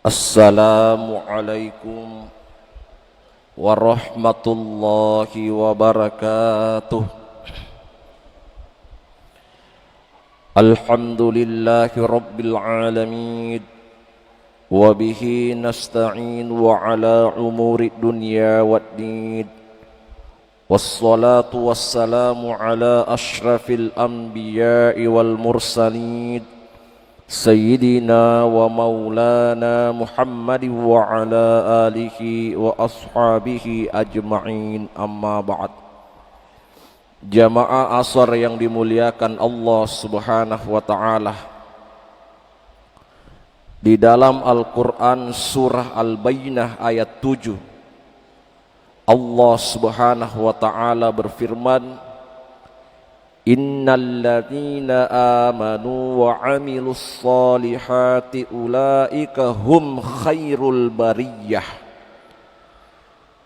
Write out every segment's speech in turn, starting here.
Assalamualaikum warahmatullahi wabarakatuh. Alhamdulillahi rabbil alamin, wa bihi nasta'in wa ala umuri dunya waddin. Wassalatu wassalamu ala ashrafil anbiya'i wal mursalin, Sayyidina wa maulana Muhammad wa ala alihi wa ashabihi ajma'in, amma ba'd. Jamaah asar yang dimuliakan Allah subhanahu wa ta'ala, di dalam Al-Quran surah Al-Bayyinah ayat 7, Allah subhanahu wa ta'ala berfirman, Innal ladzina amanu wa amilus solihati ulaika hum khairul bariyah.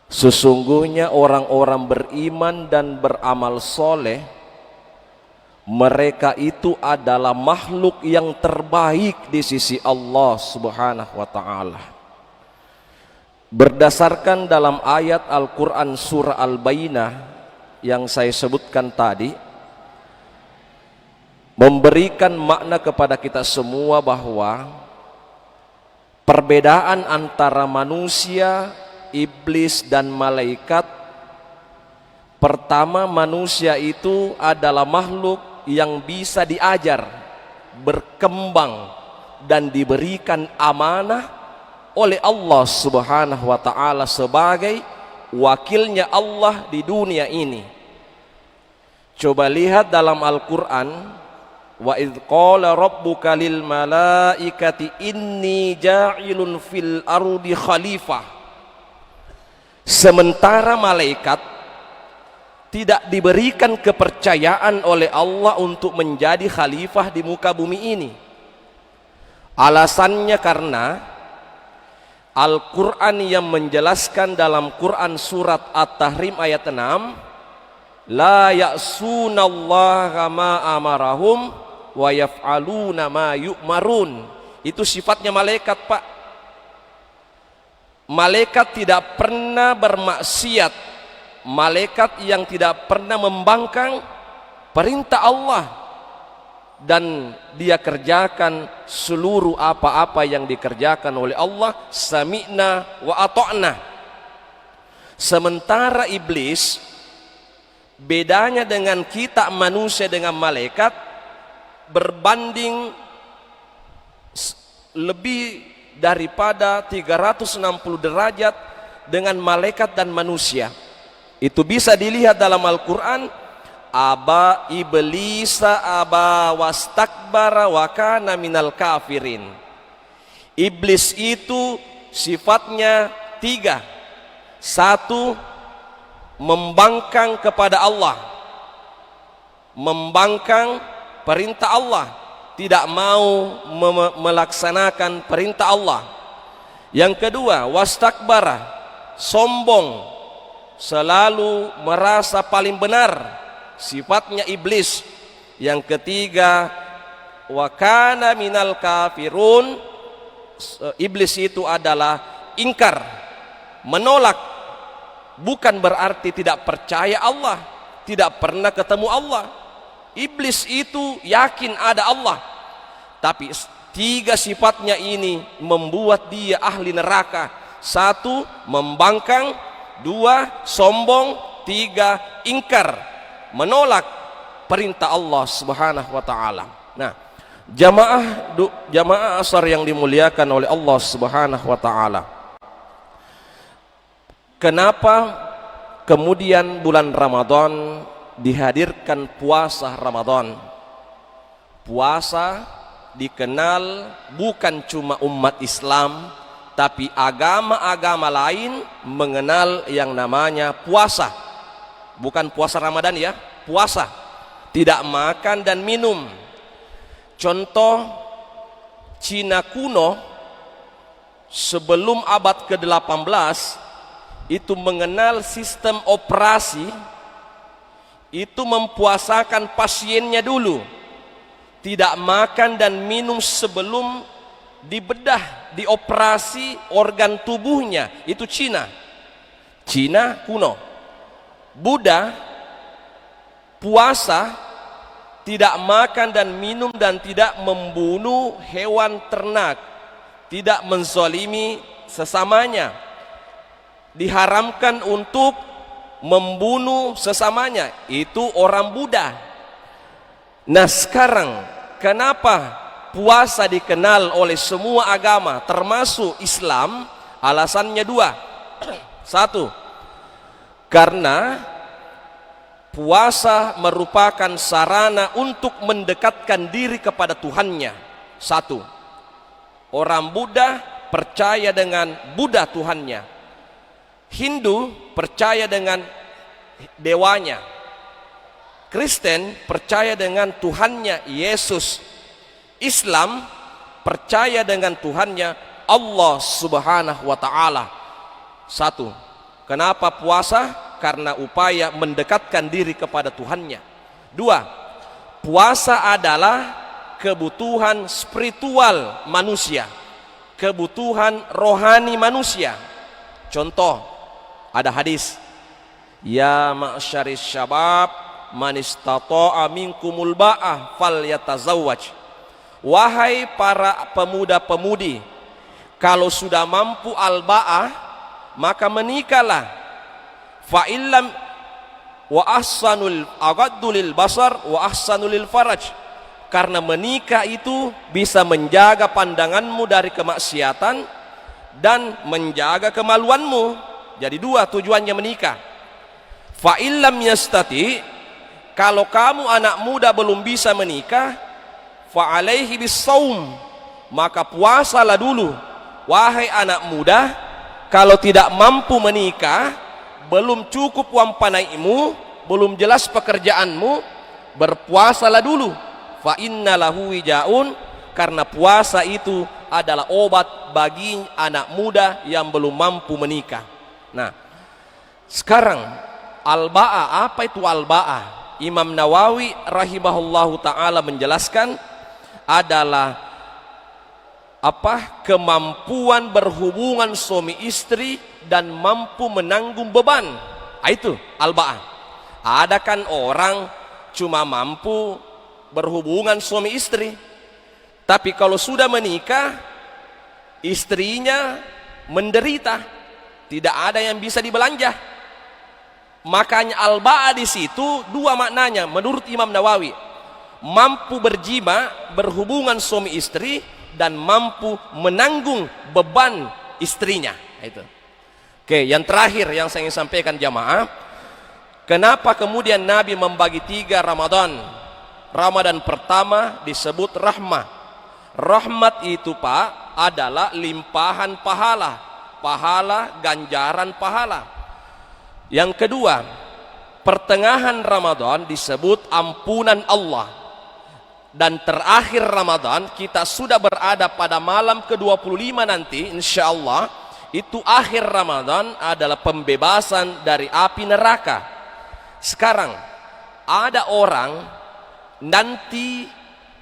Sesungguhnya orang-orang beriman dan beramal soleh, mereka itu adalah makhluk yang terbaik di sisi Allah subhanahu wa ta'ala. Berdasarkan dalam ayat Al-Quran surah Al-Bayyinah yang saya sebutkan tadi, memberikan makna kepada kita semua bahwa perbedaan antara manusia, iblis dan malaikat, pertama, manusia itu adalah makhluk yang bisa diajar, berkembang dan diberikan amanah oleh Allah subhanahu wa ta'ala sebagai wakilnya Allah di dunia ini. Coba lihat dalam Al-Quran, wa idz qala rabbuka lil malaikati inni ja'ilun fil ardi khalifah. Sementara malaikat tidak diberikan kepercayaan oleh Allah untuk menjadi khalifah di muka bumi ini. Alasannya karena Al-Quran yang menjelaskan dalam Quran surat At-Tahrim ayat 6, la ya'sunallaha ma amarahum wa yaf'aluna ma yu'marun. Itu sifatnya malaikat, Pak. Malaikat tidak pernah bermaksiat, malaikat yang tidak pernah membangkang perintah Allah, dan dia kerjakan seluruh apa-apa yang dikerjakan oleh Allah, sami'na wa ata'na. Sementara iblis, bedanya dengan kita manusia dengan malaikat, berbanding lebih daripada 360 derajat dengan malaikat dan manusia. Itu bisa dilihat dalam Al-Quran, aba iblisa aba wastakbara wa kana minal kafirin. Iblis itu sifatnya 3. 1, membangkang kepada Allah, membangkang perintah Allah, tidak mau melaksanakan perintah Allah. Yang kedua, wastakbara, sombong, selalu merasa paling benar, sifatnya iblis. Yang ketiga, wa kana minal kafirun, iblis itu adalah ingkar, menolak. Bukan berarti tidak percaya Allah, tidak pernah ketemu Allah. Iblis itu yakin ada Allah, tapi 3 sifatnya ini membuat dia ahli neraka. 1, membangkang. 2, sombong. 3, ingkar, menolak perintah Allah subhanahu wa ta'ala. Nah, jamaah asar yang dimuliakan oleh Allah subhanahu wa ta'ala, kenapa kemudian bulan Ramadan dihadirkan puasa Ramadan? Puasa dikenal bukan cuma umat Islam, tapi agama-agama lain mengenal yang namanya puasa. Bukan puasa Ramadan ya, puasa. Tidak makan dan minum. Contoh, Cina kuno sebelum abad ke-18 itu mengenal sistem operasi, itu mempuasakan pasiennya dulu, tidak makan dan minum sebelum dibedah, dioperasi organ tubuhnya. Itu Cina kuno. Buddha puasa, tidak makan dan minum dan tidak membunuh hewan ternak, tidak menzalimi sesamanya, diharamkan untuk membunuh sesamanya. Itu orang Buddha. Nah sekarang kenapa puasa dikenal oleh semua agama termasuk Islam? Alasannya dua. Satu, karena puasa merupakan sarana untuk mendekatkan diri kepada Tuhannya. Satu, orang Buddha percaya dengan Buddha Tuhannya, Hindu percaya dengan dewanya, Kristen percaya dengan Tuhannya Yesus, Islam percaya dengan Tuhannya Allah Subhanahu wa Ta'ala. Satu, kenapa puasa? Karena upaya mendekatkan diri kepada Tuhannya. Dua, puasa adalah kebutuhan spiritual manusia, kebutuhan rohani manusia. Contoh, ada hadis, ya ma'syaris syabab man istata'a minkumul ba'ah falyatazawwaj. Wahai para pemuda-pemudi, kalau sudah mampu al-ba'ah maka menikahlah. Fa illam wa ahsanul aghaddu lil basar wa ahsanul lil faraj. Karena menikah itu bisa menjaga pandanganmu dari kemaksiatan dan menjaga kemaluanmu. Jadi dua tujuannya menikah. Fa illam yastati, kalau kamu anak muda belum bisa menikah, fa alaihi bissaum, maka puasalah dulu. Wahai anak muda, kalau tidak mampu menikah, belum cukup uang panaimu, belum jelas pekerjaanmu, berpuasalah dulu. Fa innalahu wijaun, karena puasa itu adalah obat bagi anak muda yang belum mampu menikah. Nah, sekarang al-ba'ah, apa itu al-ba'ah? Imam Nawawi rahimahullahu ta'ala menjelaskan adalah kemampuan berhubungan suami istri dan mampu menanggung beban. Itu al-ba'ah. Ada kan orang cuma mampu berhubungan suami istri, tapi kalau sudah menikah istrinya menderita, tidak ada yang bisa dibelanja. Makanya al-ba'ah di situ dua maknanya menurut Imam Nawawi, mampu berjima, berhubungan suami istri, dan mampu menanggung beban istrinya. Itu. Oke, yang terakhir yang saya ingin sampaikan jamaah, kenapa kemudian Nabi membagi 3 Ramadan? Ramadan pertama disebut rahmah. Rahmat itu Pak adalah limpahan pahala, pahala ganjaran pahala. Yang kedua, pertengahan Ramadan disebut ampunan Allah. Dan terakhir Ramadan kita sudah berada pada malam ke-25 nanti insyaallah, itu akhir Ramadan adalah pembebasan dari api neraka. Sekarang ada orang nanti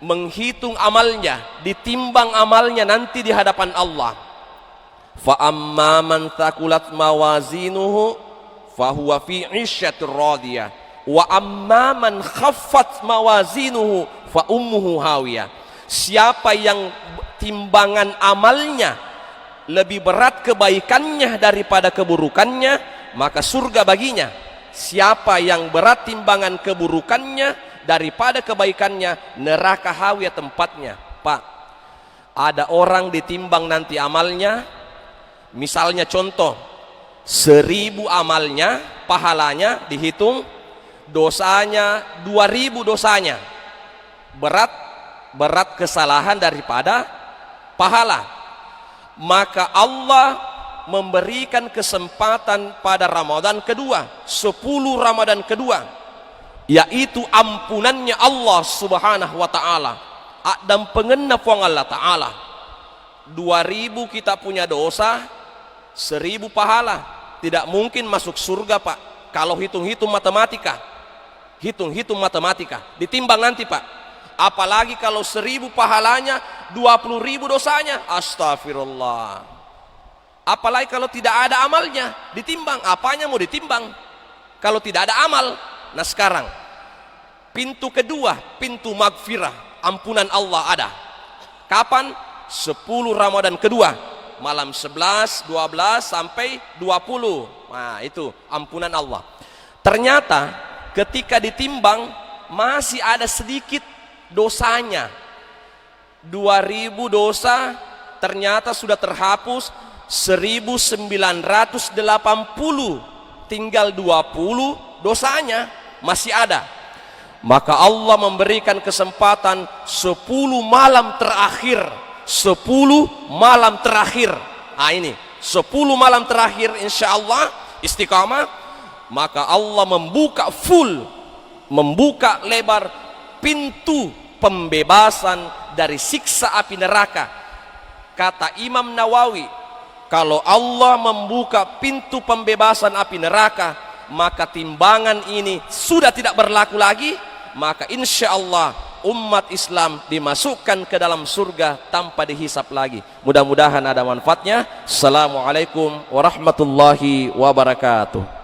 menghitung amalnya, ditimbang amalnya nanti di hadapan Allah. Fa amma man thaqulat mawazinuhu fahuwa fi 'isyatir radiyah wa amma man khaffat mawazinuhu fa ummuhu hawiyah. Siapa yang timbangan amalnya lebih berat kebaikannya daripada keburukannya, maka surga baginya. Siapa yang berat timbangan keburukannya daripada kebaikannya, neraka hawiyah tempatnya. Pak, ada orang ditimbang nanti amalnya, misalnya contoh 1000 amalnya, pahalanya dihitung, dosanya 2000 dosanya, berat kesalahan daripada pahala. Maka Allah memberikan kesempatan pada Ramadan kedua, 10 Ramadan kedua, yaitu ampunannya Allah Subhanahu wa ta'ala dan pengenap wong Allah ta'ala. 2000 kita punya dosa, 1000 pahala. Tidak mungkin masuk surga Pak kalau hitung-hitung matematika. Hitung-hitung matematika ditimbang nanti Pak. Apalagi kalau 1000 pahalanya, 20.000 dosanya. Astagfirullah. Apalagi kalau tidak ada amalnya, ditimbang. Apanya mau ditimbang kalau tidak ada amal? Nah sekarang, pintu kedua, pintu magfirah, ampunan Allah ada. Kapan? 10 Ramadan kedua, malam 11, 12 sampai 20. Nah itu ampunan Allah. Ternyata ketika ditimbang masih ada sedikit dosanya. 2000 dosa ternyata sudah terhapus 1980, tinggal 20 dosanya masih ada. Maka Allah memberikan kesempatan 10 malam terakhir. 10 malam terakhir. Nah ini 10 malam terakhir insya Allah istiqamah. Maka Allah membuka full, membuka lebar pintu pembebasan dari siksa api neraka. Kata Imam Nawawi, kalau Allah membuka pintu pembebasan api neraka, maka timbangan ini sudah tidak berlaku lagi. Maka insya Allah umat Islam dimasukkan ke dalam surga tanpa dihisap lagi. Mudah-mudahan ada manfaatnya. Assalamualaikum warahmatullahi wabarakatuh.